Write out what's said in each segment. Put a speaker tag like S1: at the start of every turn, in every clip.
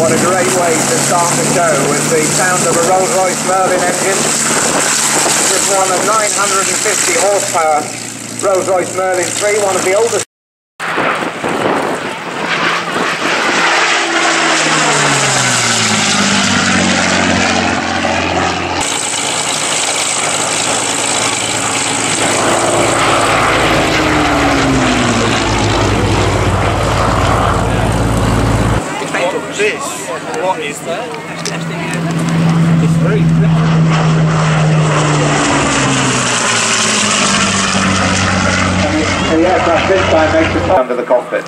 S1: what a great way to start the show with the sound of a Rolls-Royce Merlin engine. This one a 950 horsepower Rolls-Royce Merlin 3, one of the oldest.
S2: What is that? It's very
S1: the aircraft this time makes it under the cockpit.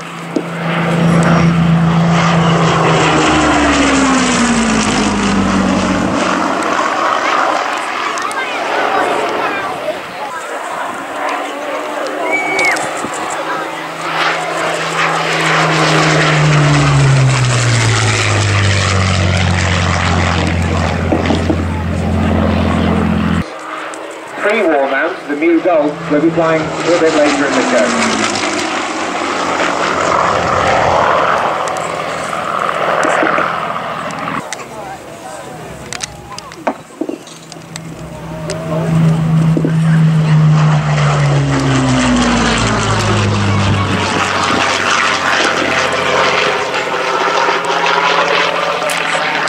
S1: Pre-war mount, the Mew Gull, will be flying a little bit later in the show.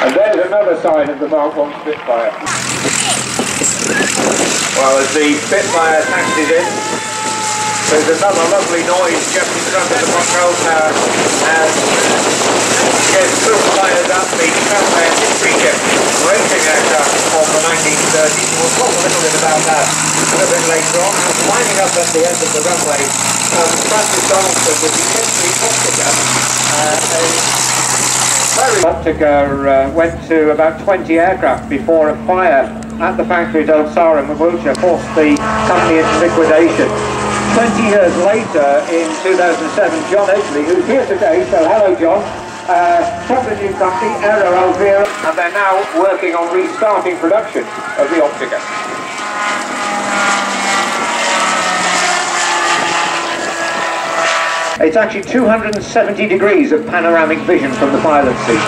S1: And there's another side of the Mark 1 Spitfire. Well, as the Spitfire taxis in, there's another lovely noise just in front of the control tower as gets fires up the Travel Air history ship, racing aircraft of the 1930s. We'll talk a little bit about that a little bit later on. Winding up at the end of the runway, Francis Donaldson with the history Optica went to about 20 aircraft before a fire at the factory at Old Warden in Wiltshire forced the company into liquidation. 20 years later, in 2007, John Edgley, who's here today, so hello John, took the new company, Aero Alvira, and they're now working on restarting production of the Optica. It's actually 270 degrees of panoramic vision from the pilot seat.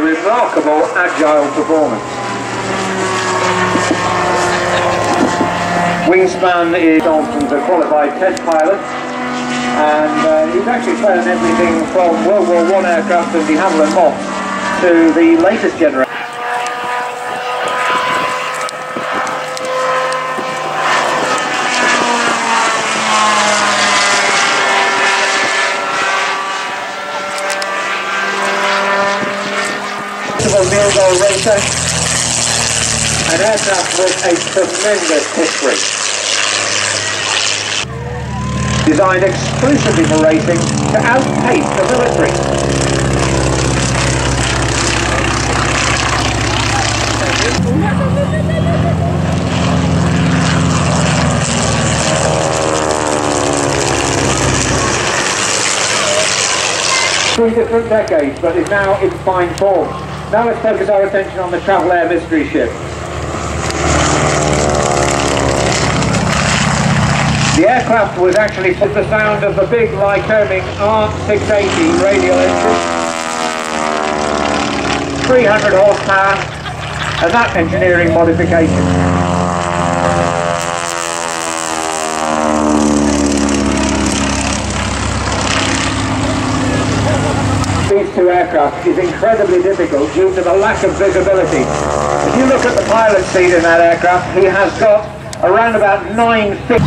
S1: Remarkable agile performance. Wingspan is Johnson's a qualified test pilot, and he's actually flown everything from World War I aircraft and de Havilland Moths to the latest generation. Mew Gull Racer, an aircraft with a tremendous history. Designed exclusively for racing to outpace the military. Three different decades, but is now in fine form. Now let's focus our attention on the Travel Air mystery ship. The aircraft was actually for the sound of the big Lysander R680 radial engine, 300 horsepower, and that engineering modification. These two aircraft is incredibly difficult due to the lack of visibility. If you look at the pilot seat in that aircraft, he has got around about 9 feet.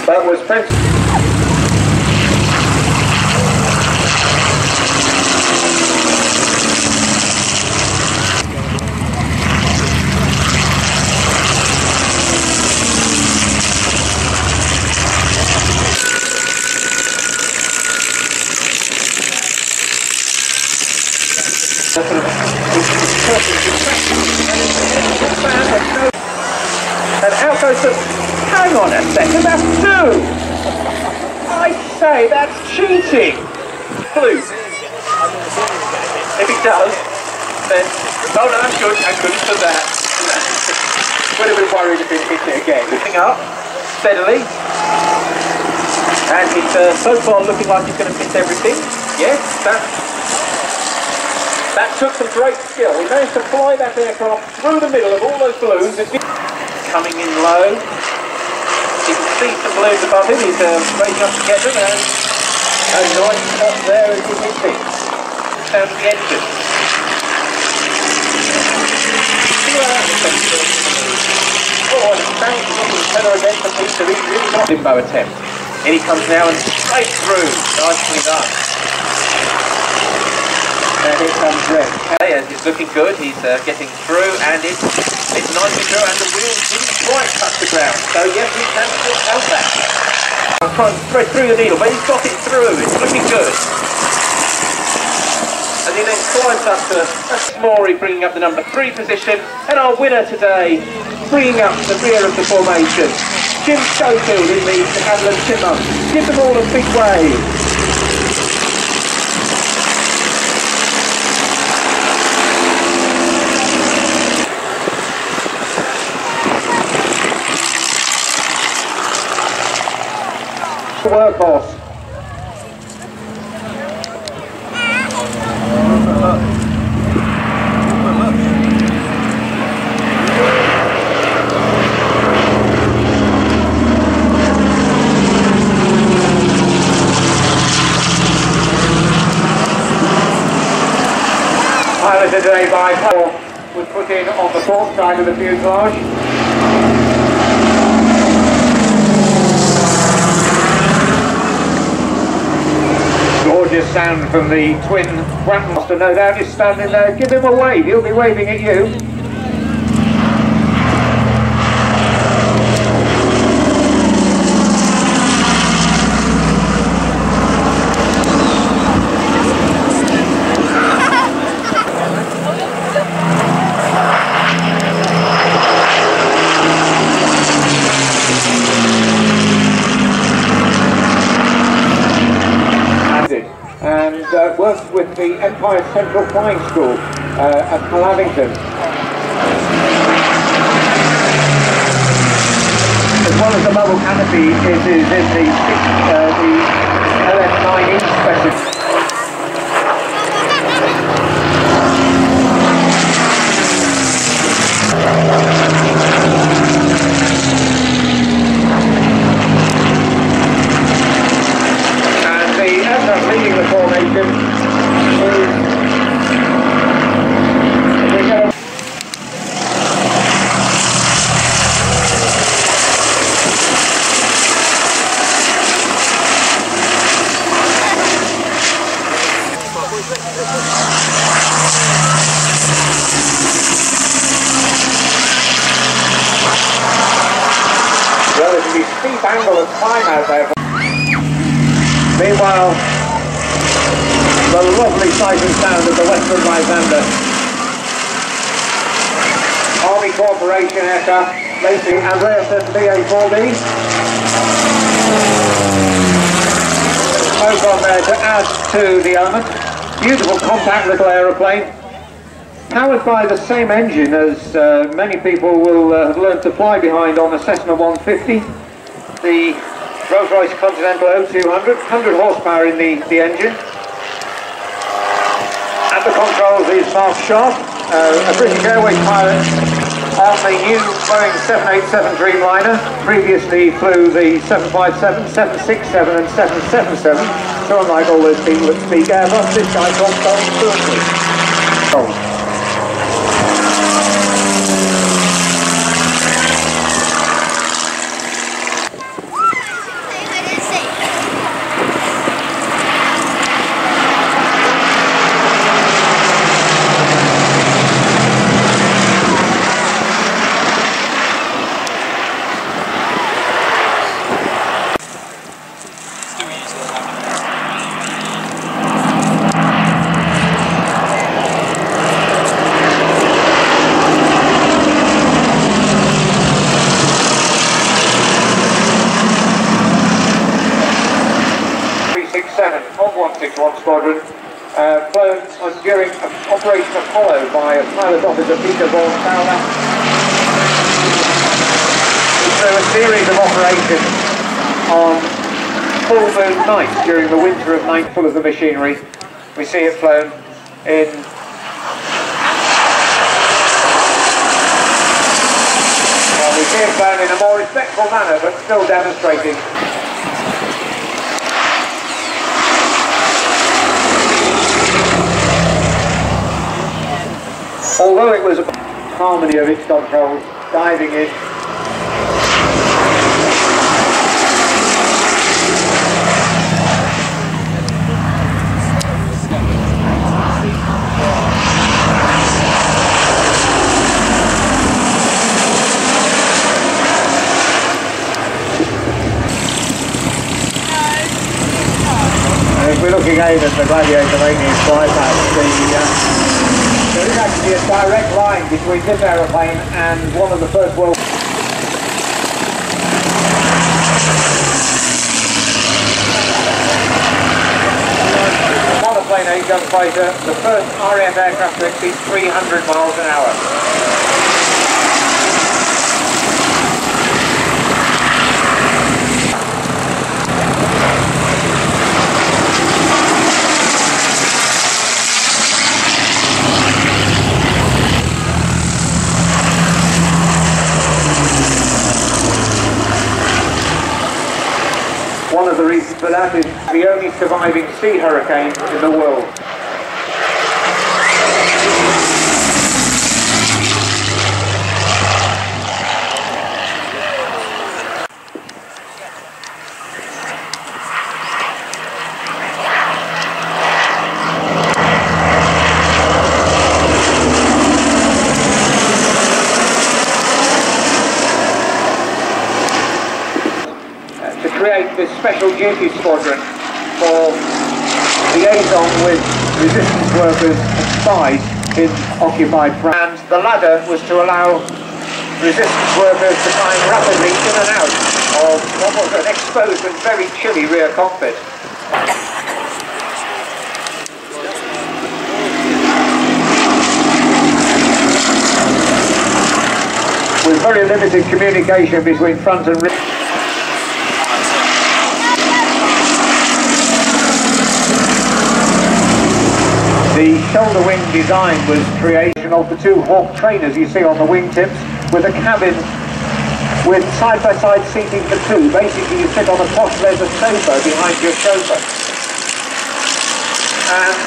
S1: That was Prince. And out goes the... Hang on a second, that's two! I say, that's cheating! Blue. If he does, then, oh no, I couldn't for that. Would have been worried if it hit it again. Looking up, steadily. And he's so far looking like he's going to miss everything. Yes, that took some great skill. He managed to fly that aircraft through the middle of all those balloons. It's coming in low. You can see some balloons above him. He's raising up to get them, and a nice shot there as he hits it. Sounds the engine. Oh, and thanks to the pedal again for Peter. He's really not limbo attempt. In he comes now and straight through. Nicely done. And here comes Red. Okay, he's looking good. He's getting through, and it's nicely through, and the wheels didn't quite touch the ground. So yes, he can still help that. I'm trying to thread through the needle, but he's got it through. It's looking good. And he then climbs up to Maury, bringing up the number 3 position, and our winner today, bringing up the rear of the formation, Jim Schofield in the Adler Timber. Give them all a big wave. Workhorse. Piloted today by Paul was put in on the port side of the fuselage. Gorgeous sound from the twin Grandmaster, no doubt, is standing there. Give him a wave, he'll be waving at you. And worked with the Empire Central Flying School at Calavington. As well as the mobile canopy is in the LF9E special. Leading the formation relatively steep angle of climb out there. Meanwhile, the lovely sight and sound of the Western Lysander. Army Corporation aircraft, racing Andreasson BA4B. Smoke on there to add to the element. Beautiful compact little aeroplane. Powered by the same engine as many people will have learned to fly behind on a Cessna 150. The Rolls-Royce Continental 0200, 100 horsepower in the engine. At the controls is Mark Sharp, a British Airways pilot on the new Boeing 787 Dreamliner. Previously flew the 757, 767 and 777. So unlike all those people that speak Airbus, this guy drops on fluently. followed by Pilot Officer Peter Barnstormers. Through a series of operations on full moon nights during the winter of 9, full of the machinery. We see it flown in we see it flown in a more respectful manner, but still demonstrating. Although it was a harmony of its controls, diving in. If we look again at the Gladiator making its flight path, there is actually a direct line between this aeroplane and one of the first world. Monoplane 8-gun fighter, the first RAF aircraft to exceed 300 miles an hour. One of the reasons for that is the only surviving sea hurricane in the world. This special duty squadron for liaison with resistance workers and spies in occupied France. And the ladder was to allow resistance workers to climb rapidly in and out of what was an exposed and very chilly rear cockpit. With very limited communication between front and rear. The shoulder wing design was creation of the two Hawk trainers you see on the wingtips, with a cabin with side-by-side seating for two. Basically you sit on a posh leather sofa behind your chauffeur. And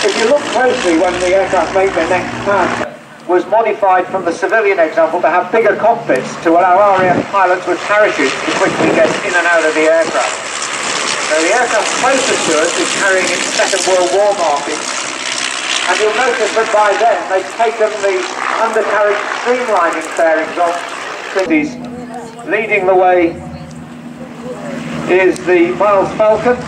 S1: if you look closely when the aircraft made their next pass, was modified from the civilian example to have bigger cockpits to allow RAF pilots with parachutes to quickly get in and out of the aircraft. So the aircraft closest to us is carrying its Second World War markings. And you'll notice that by then they've taken the undercarriage streamlining fairings off. Leading the way is the Miles Falcon.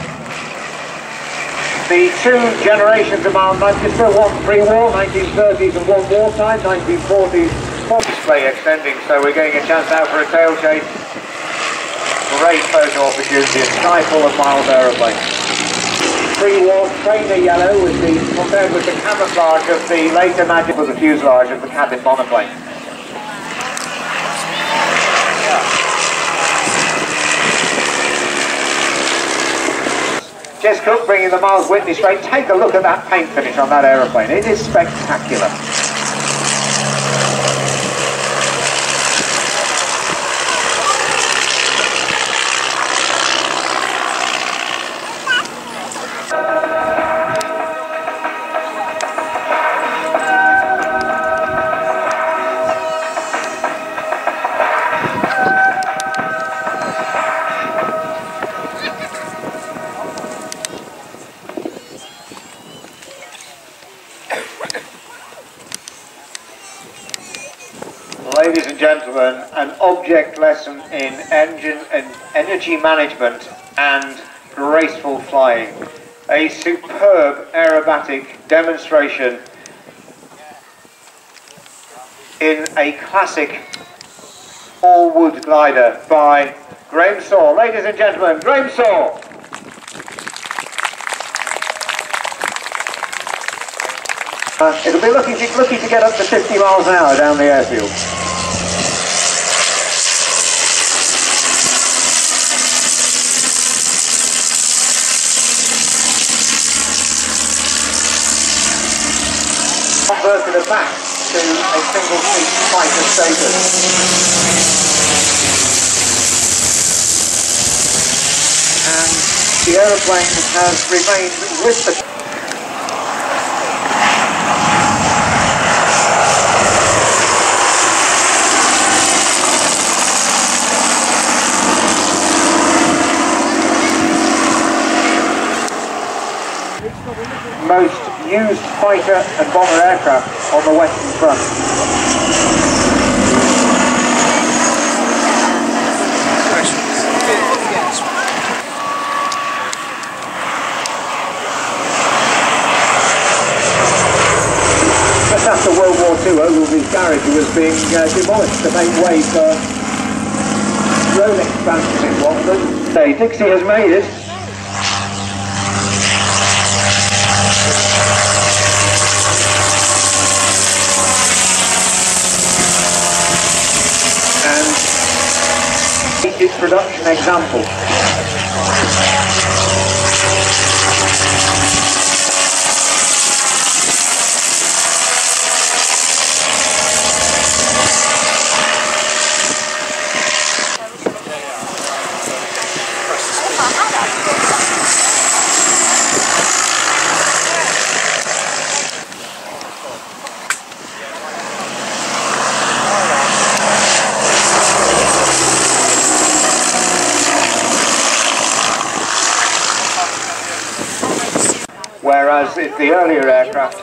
S1: The two generations of Miles Manchester, one pre-war, 1930s, and one wartime, 1940s. Display extending, so we're getting a chance out for a tail chase. Great photo opportunity, a sky full of Miles aeroplanes. Pre-war trainer yellow was compared with the camouflage of the later magic for the fuselage of the cabin monoplane. Jess Cook bringing the Miles Whitney straight. Take a look at that paint finish on that aeroplane. It is spectacular. Ladies and gentlemen, an object lesson in engine and energy management and graceful flying. A superb aerobatic demonstration in a classic all-wood glider by Graham Saw. Ladies and gentlemen, Graham Saw. It'll be lucky to get up to 50 miles an hour down the airfield. Converted it back to a single-seat fighter status. And the aeroplane has remained with the... most used fighter and bomber aircraft on the Western Front. Just after World War II, Ogilvy's garage was being demolished to make way for road expansion in London. Dixie has made it. Its production example. Whereas if the earlier aircraft,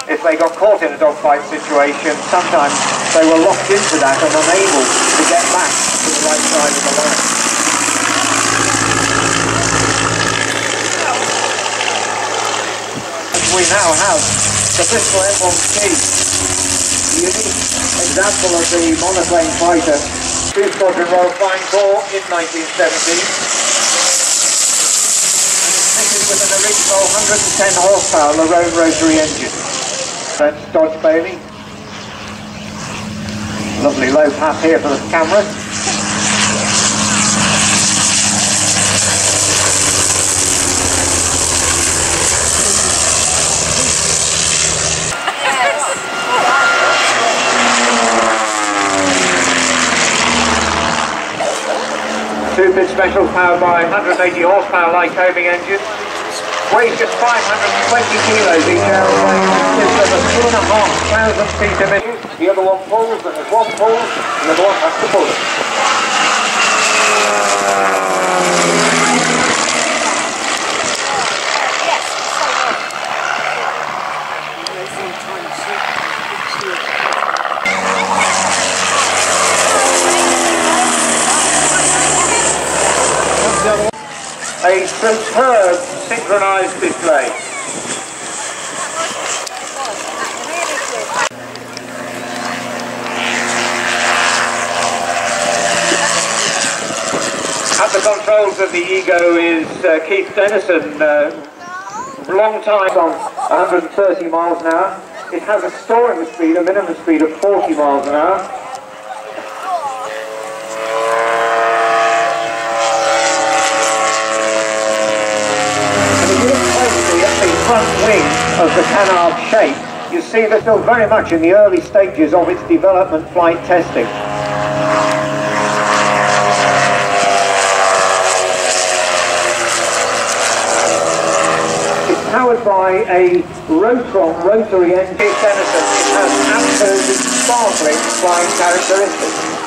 S1: if they got caught in a dogfight situation, sometimes they were locked into that and unable to get back to the right side of the line. We now have the Bristol M1C, the unique example of the monoplane fighter. Two Squadron Royal Flying Corps in 1970. With an original 110 horsepower Larone rotary engine. That's Dodge Bailey. Lovely low pass here for the camera. Two-bit special powered by 180 horsepower Lysander engine. Weighs just 520 kilos each aeroplane, gives us a 2,500 feet emission. The other one pulls, and there's one pulls, and the other one has to pull it. A superb synchronized display. At the controls of the Ego is Keith Dennison, long time on 130 miles an hour. It has a storing speed, a minimum speed of 40 miles an hour. Front wing of the canard shape, you see they're still very much in the early stages of its development flight testing. It's powered by a Rotron rotary engine. It has absolutely sparkling flying characteristics.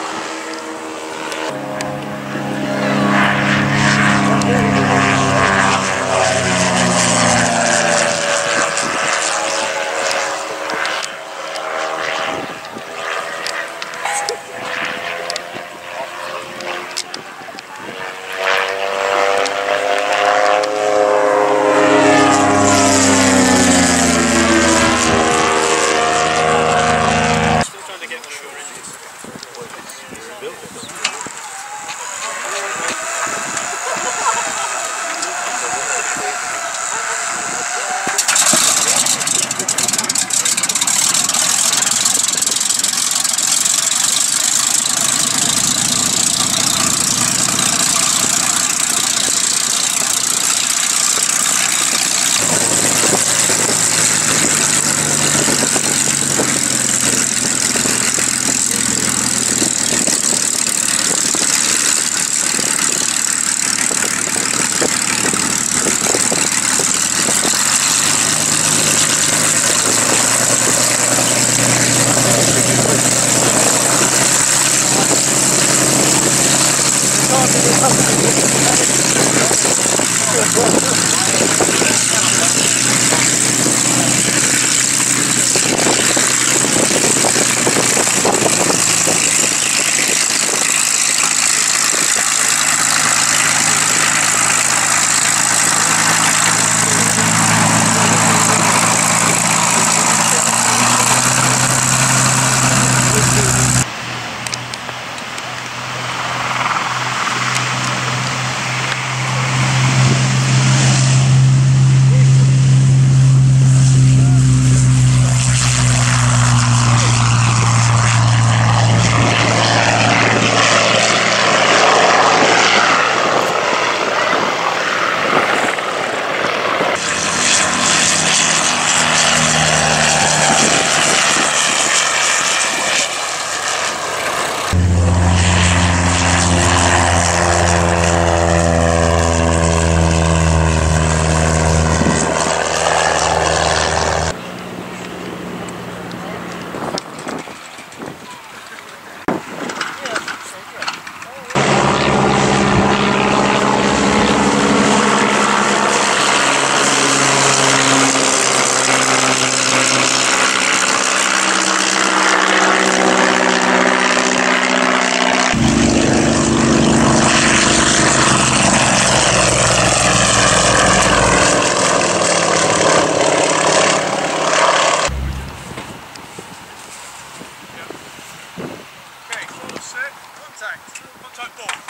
S3: Contact 4.